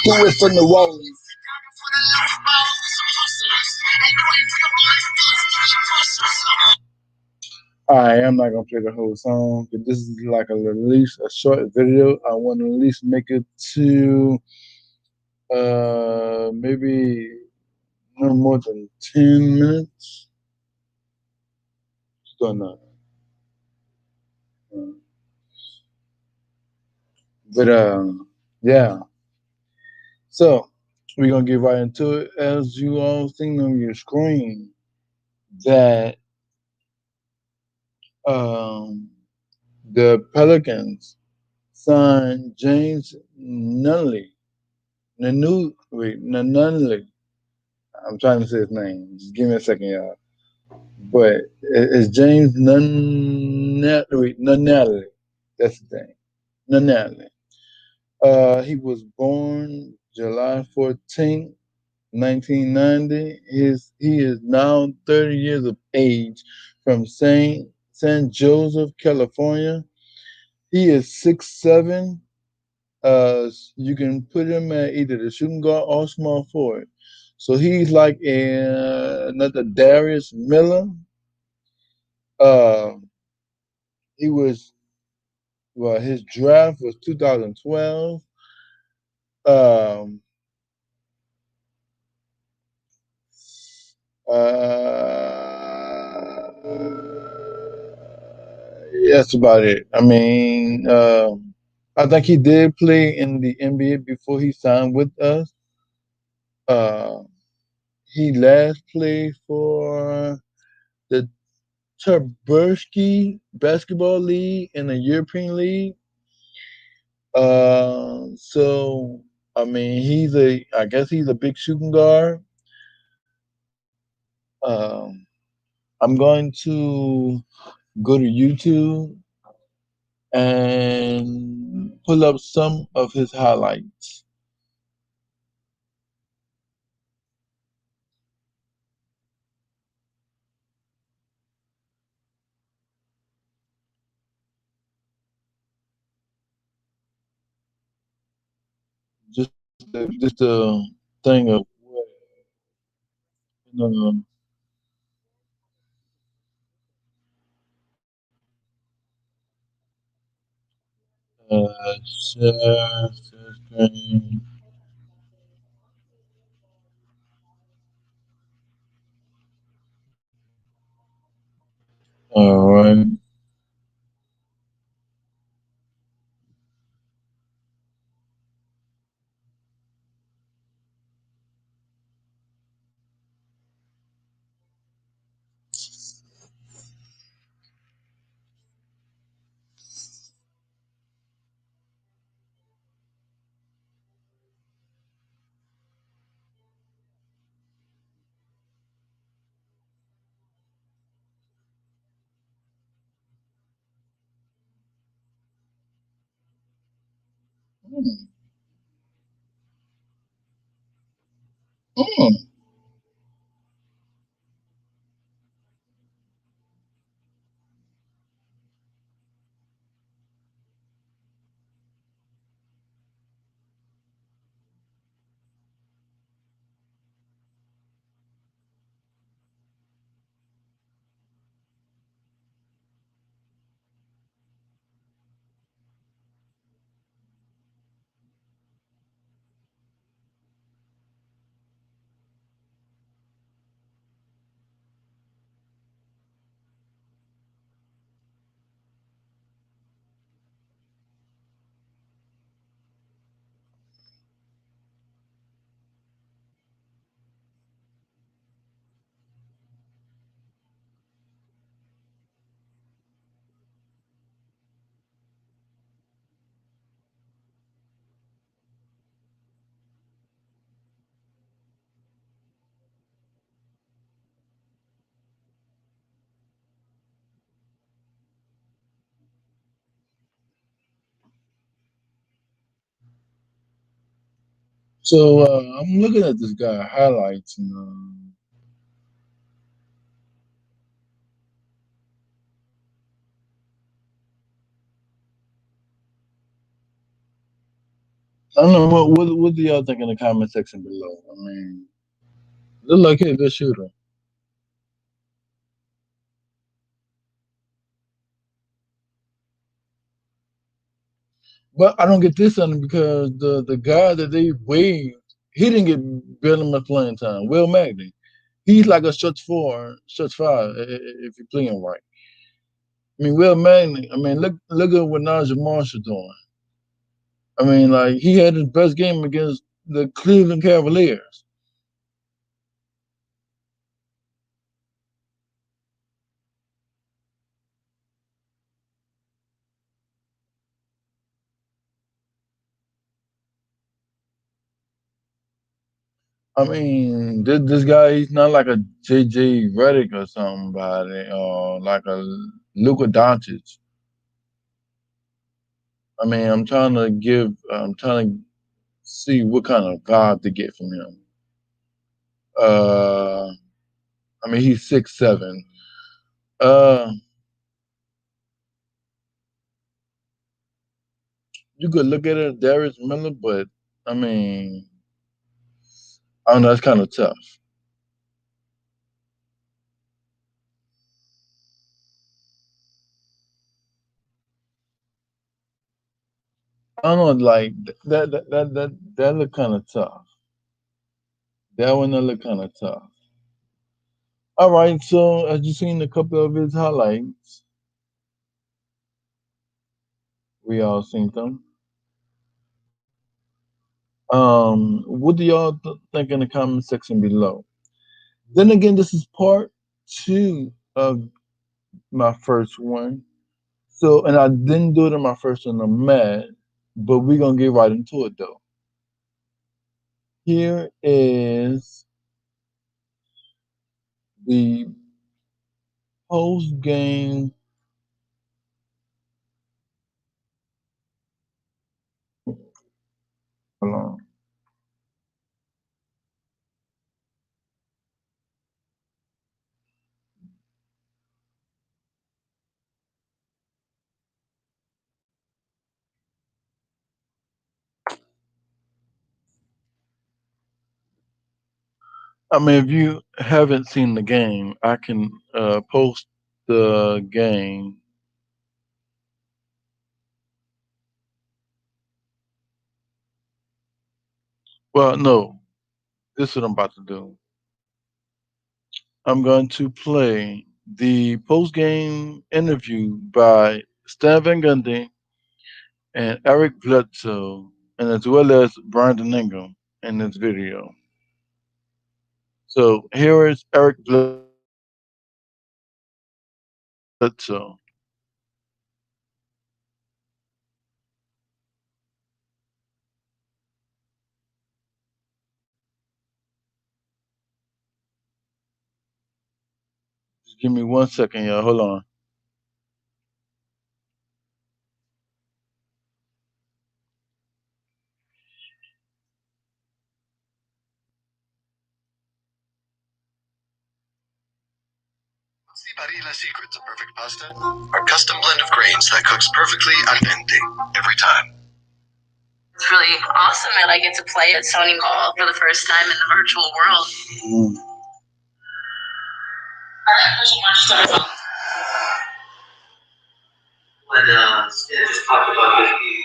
Do it from the wall. Alright, I'm not gonna play the whole song, but this is like a short video. I want to at least make it to maybe no more than 10 minutes. Still not. But yeah. So we're gonna get right into it. As you all seen on your screen, that um, the Pelicans signed James Nunley. Nunley. I'm trying to say his name. Just give me a second, y'all. But it's James Nunley. That's the thing. Nunley. He was born July 14th, 1990. He is now 30 years of age from San Joseph, California. He is 6'7". You can put him at either the shooting guard or small forward. So he's like another Darius Miller. Uh, he was his draft was 2012. Um, yeah, that's about it. I mean, I think he did play in the NBA before he signed with us. Uh, he last played for the Taberski Basketball League in the European League. So I mean, I guess he's a big shooting guard. Um, I'm going to go to YouTube and pull up some of his highlights. Just just a thing of um, share screen. All right. Mm, So I'm looking at this guy highlights, and I don't know what do y'all think in the comment section below. I mean, look like he's a good shooter, but I don't get this on him because the guy that they waived, he didn't get very much playing time. Will Magny, he's like a stretch four, stretch five if you're playing right. I mean, Will Magny. I mean, look at what Najee Marshall doing. I mean, like he had his best game against the Cleveland Cavaliers. I mean, this guy, he's not like a JJ Redick or somebody, or like a Luka Doncic. I mean, I'm trying to see what kind of vibe to get from him. Uh, I mean, he's 6'7". Uh, you could look at it, Darius Miller, but I mean, I don't know, it's kind of tough. I don't know, like that look kind of tough. That one that look kind of tough. All right, so as you seen a couple of his highlights, we all seen them. What do y'all think in the comment section below? Then again, this is part two of my first one. So, and I didn't do it in my first one. I'm mad, but we're gonna get right into it though. Here is the post game. Hold on. I mean, if you haven't seen the game, I can post the game. Well, no, this is what I'm about to do. I'm going to play the post game interview by Stan Van Gundy and Eric Bledsoe, and as well as Brandon Ingram in this video. So here is Eric Bledsoe. Just give me 1 second, y'all. Hold on. What's the barilla secret to perfect pasta? Our custom blend of grains that cooks perfectly al dente every time. It's really awesome that I get to play at Sony Hall for the first time in the virtual world. When it just talked about this being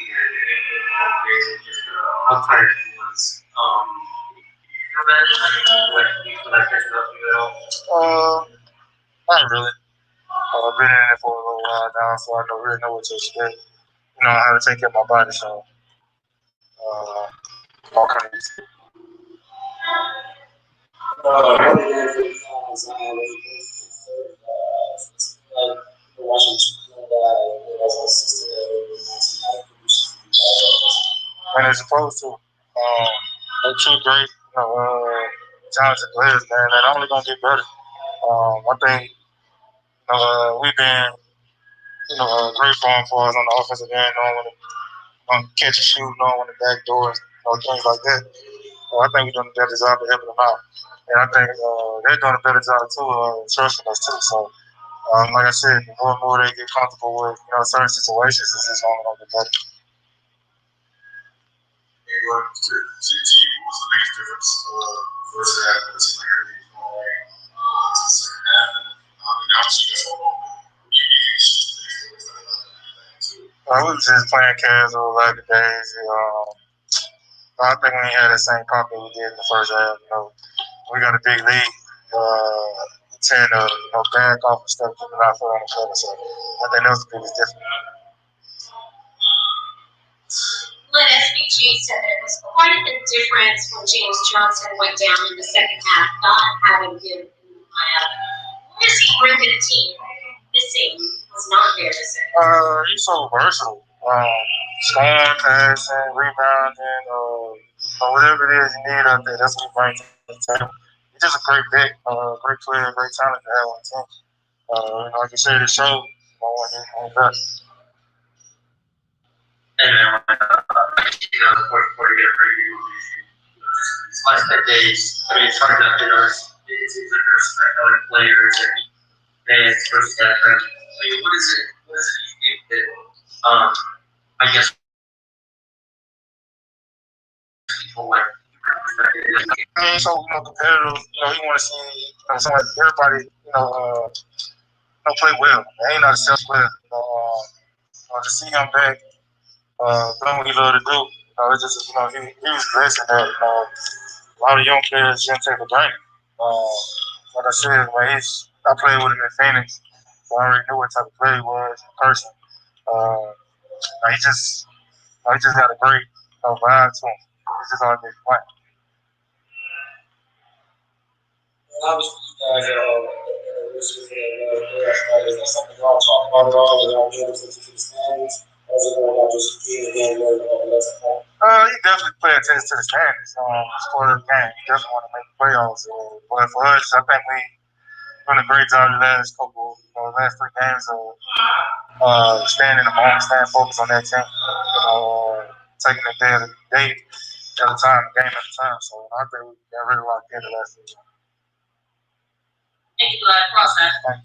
crazy, just how tired he was. What do you feel like catching up to you at all? Not really. I've been in it for a little while now, so I don't really know what to expect. You know how to take care of my body, so all kinds of. When it's supposed to, they're two great, talented players, man. They're only gonna get better. One thing, we've been, great for them for us on the offensive end, knowing when to catch and shoot, knowing when the back doors, things like that. I think we're doing a better job of helping them out. And I think they're doing a better job too, trusting us too. So, like I said, the more and more they get comfortable with certain situations, it's just only going to get better. To your team, what was the biggest difference first half and it seemed like everything was going right to the second half? And now you guys all know we were just playing casual like the days. I think we had the same pop that we did in the first half. We got a big lead. We tend to back off and stuff, keeping our foot on the pedal. So I think that was the biggest difference. Lynn SBG said that it was quite a bit different when James Johnson went down in the second half, not having him in the lineup. What does he bring to the team? Missing was not there this second. He's so versatile. Scoring, passing, rebounding, whatever it is you need out there, that's what he brings to the table. He's just a great big, great player, great talent to have on the team. Like you said, it showed when he's best. And then the fourth quarter get pretty these last 10 days. I mean, it's hard to, it seems like there's other players and fans versus that. I mean, what is it you think that, I guess, people like? I mean, so, competitive, you want to see, everybody, play well. They ain't not a self player. To see him back, doing what he loved to do, it's just, he was blessed in that, a lot of young players didn't take for granted. Like I said, I played with him in Phoenix, so I already knew what type of player he was in person. He just got a great vibe to him. He's just all good playing. Obviously, you guys are all listeners and is that something y'all talk about at all? And y'all get into the stands? Or is it more about just being again more than that's a point? You definitely pay attention to the standings. It's part of the game. You definitely want to make the playoffs. But for us, I think we done a great job the last last 3 games of staying in the moment, staying focused on that team. Taking it day at a time, game at a time. So I think we got really locked in the last 3 games. Thank you for that process. Thank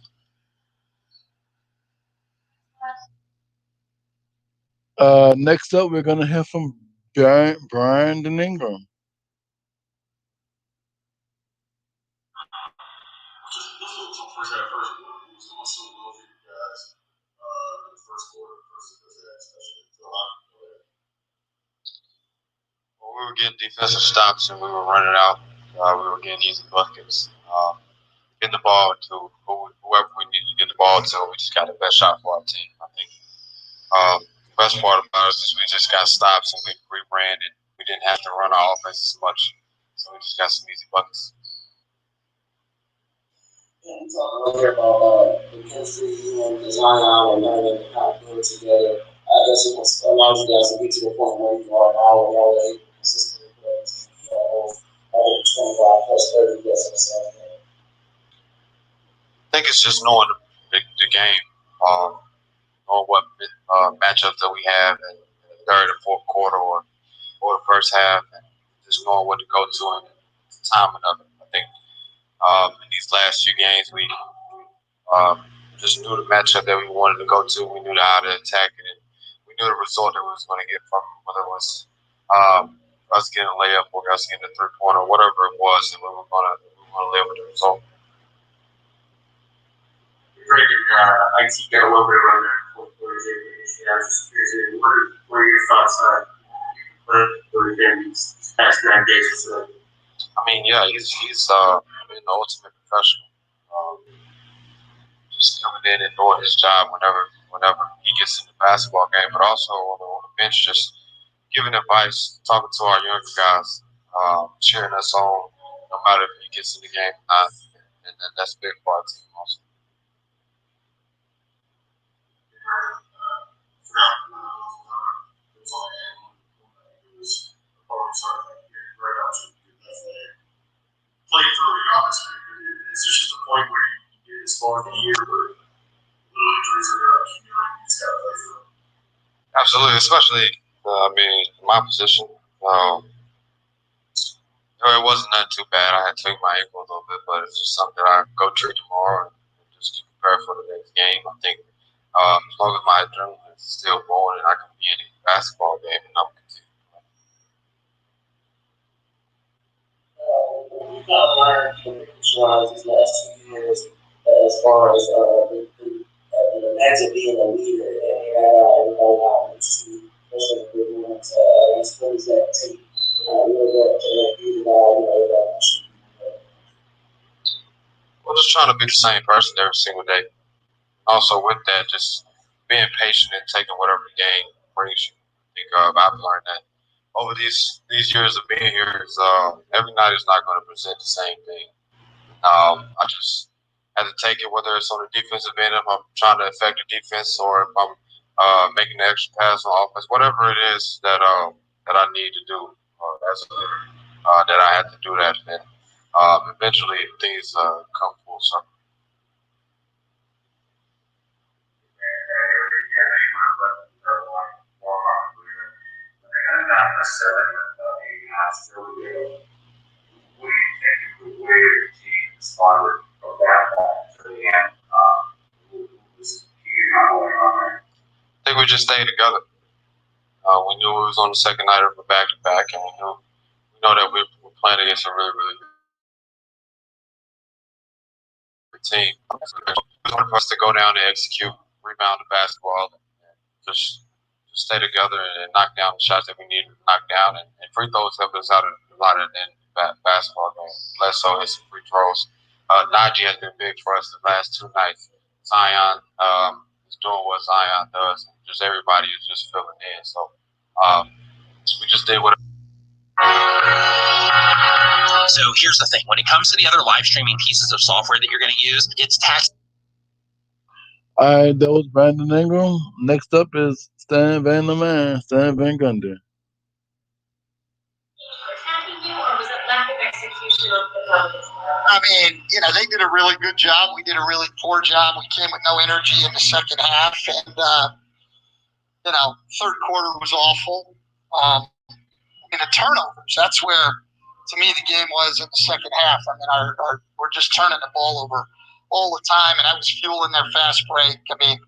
you. Next up, we're going to hear from Brian Ingram. Well, we were getting defensive stops and we were running out. We were getting easy buckets. Getting the ball to whoever we needed to get the ball to. We just got the best shot for our team. I think the best part about it is we just got stops and we ran and we didn't have to run our offense as much. So we just got some easy buckets. Yeah, you talk earlier about the chemistry you and Zion and learning how to put it together. I guess it allows you guys to get to the point where you are now and y'all are able to consistently play on TV over 25 plus 30 years or so. I think it's just knowing the game, knowing what matchups that we have in the third and fourth quarter or the first half, and just knowing what to go to and the timing of it. I think in these last few games, we just knew the matchup that we wanted to go to. We knew how to attack it, and we knew the result that we was going to get from it, whether it was us getting a layup or us getting a 3-pointer, whatever it was, and we were going to live with the result. Great, IT got a little bit around there. What are your thoughts on these past 9 days or so? I mean, yeah, he's the ultimate professional. Just coming in and doing his job whenever he gets in the basketball game, but also on the bench, just giving advice, talking to our younger guys, cheering us on, no matter if he gets in the game or not, and that's big for our team also. Play through it, obviously. It's just a point where you get as far in the year, but little injuries are going to keep you on. You just got to play through it. Absolutely, especially, in my position. It wasn't nothing too bad. I had tweaked my ankle a little bit, but it's just something that I go treat tomorrow and just get prepared for the next game. I think as long as my adrenaline is still going and I can be in a basketball game, and I'm continue. We've not learned from these last 2 years as far as imagine being a leader and everybody out and see those are the good ones. What does that take? We're just trying to be the same person every single day. Also, with that, just being patient and taking whatever the game brings you. I think I've learned that over these years of being here is every night is not going to present the same thing. I just had to take it, whether it's on the defensive end, if I'm trying to affect the defense, or if I'm making an extra pass on offense, whatever it is that I need to do as a leader, that I have to do that, and eventually things come full circle. I think we just stayed together. We knew we was on the second night of a back-to-back, and we know that we were playing against a really, really good team. It was hard for us to go down and execute, rebound the basketball, and just stay together and knock down the shots that we needed to knock down. And free throws helped us out a lot in basketball games. Less so his free throws. Najee has been big for us the last 2 nights. Zion is doing what Zion does. Just everybody is just filling in. So we just did what. So here's the thing. When it comes to the other live streaming pieces of software that you're going to use, it's tax. All right, that was Brandon Ingram. Next up is Stan Van the Man, Stan Van Gundy. I mean, they did a really good job. We did a really poor job. We came with no energy in the second half, and third quarter was awful. The turnovers. That's where, to me, the game was in the second half. I mean, we're just turning the ball over all the time, and I was fueling their fast break. I mean,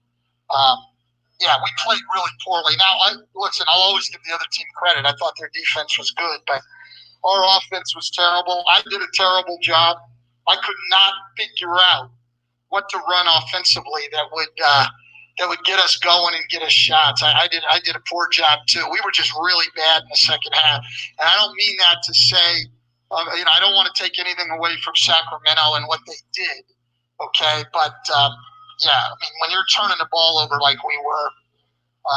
we played really poorly. Now, I'll always give the other team credit. I thought their defense was good, but our offense was terrible. I did a terrible job. I could not figure out what to run offensively that would get us going and get us shots. I did a poor job too. We were just really bad in the second half, and I don't mean that to say, I don't want to take anything away from Sacramento and what they did. Okay, but when you're turning the ball over like we were,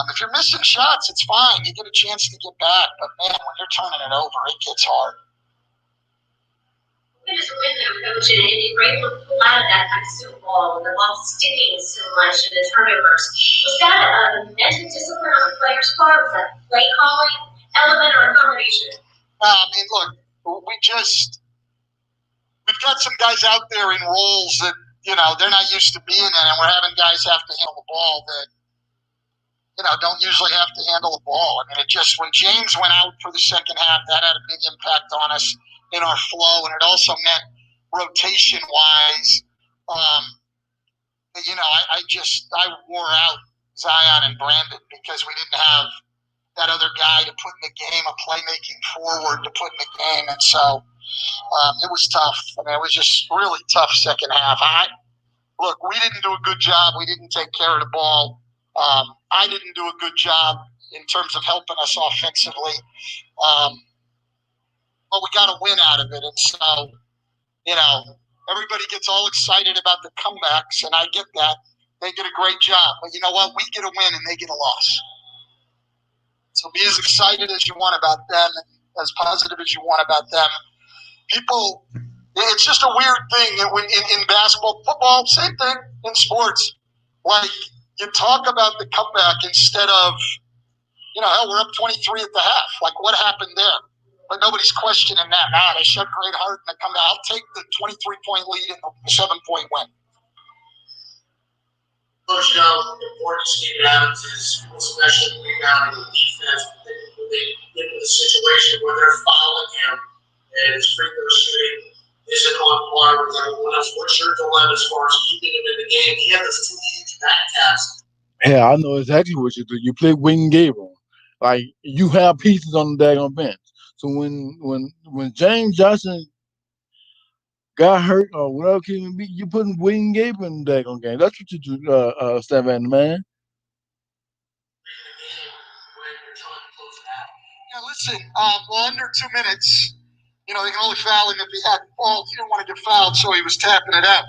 if you're missing shots, it's fine. You get a chance to get back, but man, when you're turning it over, it gets hard. What is with them, coach, and you were able to pull out of that kind of Super Bowl and the ball sticking so much and the turnovers? Was that a mental discipline on the players' part? Was that play calling element or a combination? We've got some guys out there in roles that, they're not used to being in, and we're having guys have to handle the ball that, don't usually have to handle the ball. I mean, when James went out for the second half, that had a big impact on us in our flow, and it also meant rotation-wise, I wore out Zion and Brandon because we didn't have that other guy to put in the game, a playmaking forward to put in the game, and so it was tough. I mean, it was just really tough second half. We didn't do a good job. We didn't take care of the ball. I didn't do a good job in terms of helping us offensively. But we got a win out of it. And so, everybody gets all excited about the comebacks, and I get that. They did a great job. But you know what? We get a win and they get a loss. So be as excited as you want about them and as positive as you want about them. People, it's just a weird thing in basketball, football, same thing in sports. Like, you talk about the comeback instead of, hell, we're up 23 at the half. Like, what happened there? But nobody's questioning that. They shut great heart in the comeback. I'll take the 23-point lead and the 7-point win. Coach, the important Steven Adams is especially rebounding the defense. They get in the situation where they're fouling him and his free throw shooting isn't on par with everyone else. What's your dilemma as far as keeping him in the game? He had those two huge back taps. Yeah, I know exactly what you do. You play Wing Gabriel. Like you have pieces on the daggone bench. So when James Johnson got hurt or whatever can be, you putting Wing Gabriel in the daggone game. That's what you do, Savannah man. Yeah, listen, well, under 2 minutes, they can only foul him if he had fault. He didn't want to get fouled, so he was tapping it out.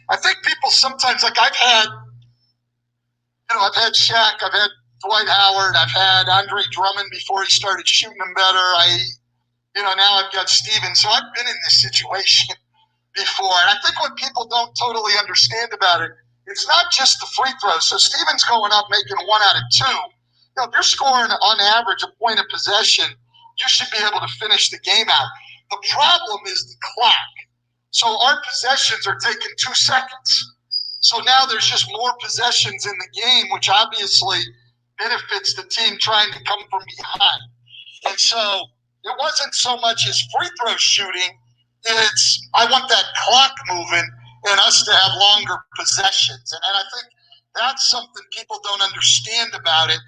I think people sometimes, like I've had Shaq, I've had Dwight Howard, I've had Andre Drummond before he started shooting them better. Now I've got Steven. So I've been in this situation before. And I think what people don't totally understand about it, it's not just the free throws. So Steven's going up making 1 out of 2. If you're scoring on average a point of possession, you should be able to finish the game out. The problem is the clock. So our possessions are taking 2 seconds. So now there's just more possessions in the game, which obviously benefits the team trying to come from behind. And so it wasn't so much as free throw shooting. It's I want that clock moving and us to have longer possessions. And I think that's something people don't understand about it.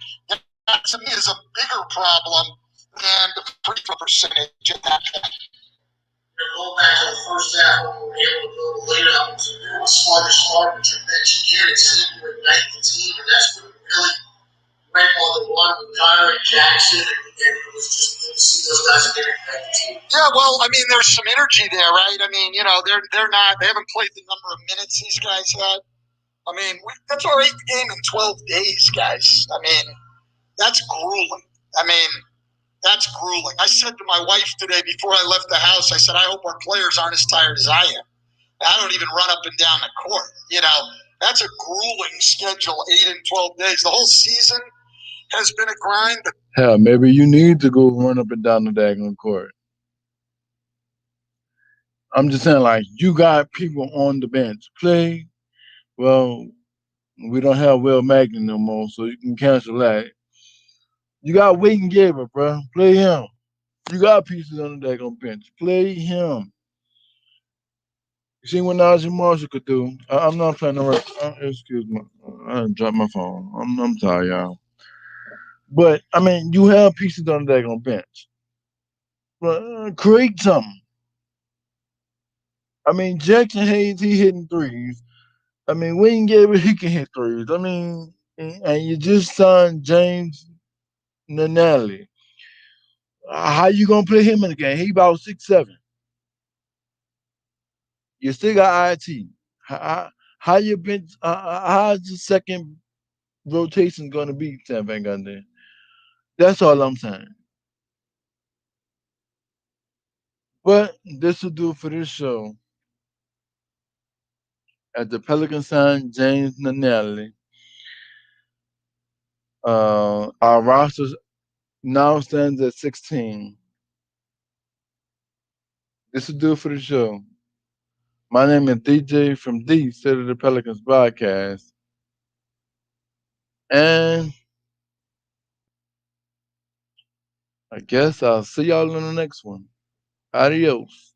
That to me is a bigger problem than the free throw percentage at that point. Go back to the first half when we were able to build a lead up to a sluggish start, but you mentioned again, it seemed to ignite the team, and that's what really went on the run with Kyrie Jackson, and it was just good to see those guys get ignite the team. Yeah, well, I mean, there's some energy there, right? I mean, they haven't played the number of minutes these guys had. I mean, that's our 8th game in 12 days, guys. I mean, that's grueling. I mean, that's grueling. I said to my wife today before I left the house, I said, I hope our players aren't as tired as I am. I don't even run up and down the court. That's a grueling schedule, 8 and 12 days. The whole season has been a grind. But Hell, maybe you need to go run up and down the daggone court. I'm just saying, like, you got people on the bench. Play, well, we don't have Will Magny no more, so you can cancel that. You got Wade and Gabriel, bro. Play him. You got pieces on the daggone bench. Play him. You see what Najee Marshall could do? I'm not playing the right. Excuse me. I dropped my phone. I'm tired, y'all. But, I mean, you have pieces on the daggone bench. But, create something. I mean, Jackson Hayes, he hitting threes. I mean, Wayne Gabriel, he can hit threes. I mean, and you just signed James Nanelli. How you gonna play him in the game? He about 6'7". You still got IT. How you been? How's the second rotation gonna be, Sam Van Gundy? That's all I'm saying. But this will do for this show. At the Pelican sign James Nanelli. Our roster now stands at 16. This will do for the show. My name is DJ from the City of the Pelicans podcast. And I guess I'll see y'all in the next one. Adios.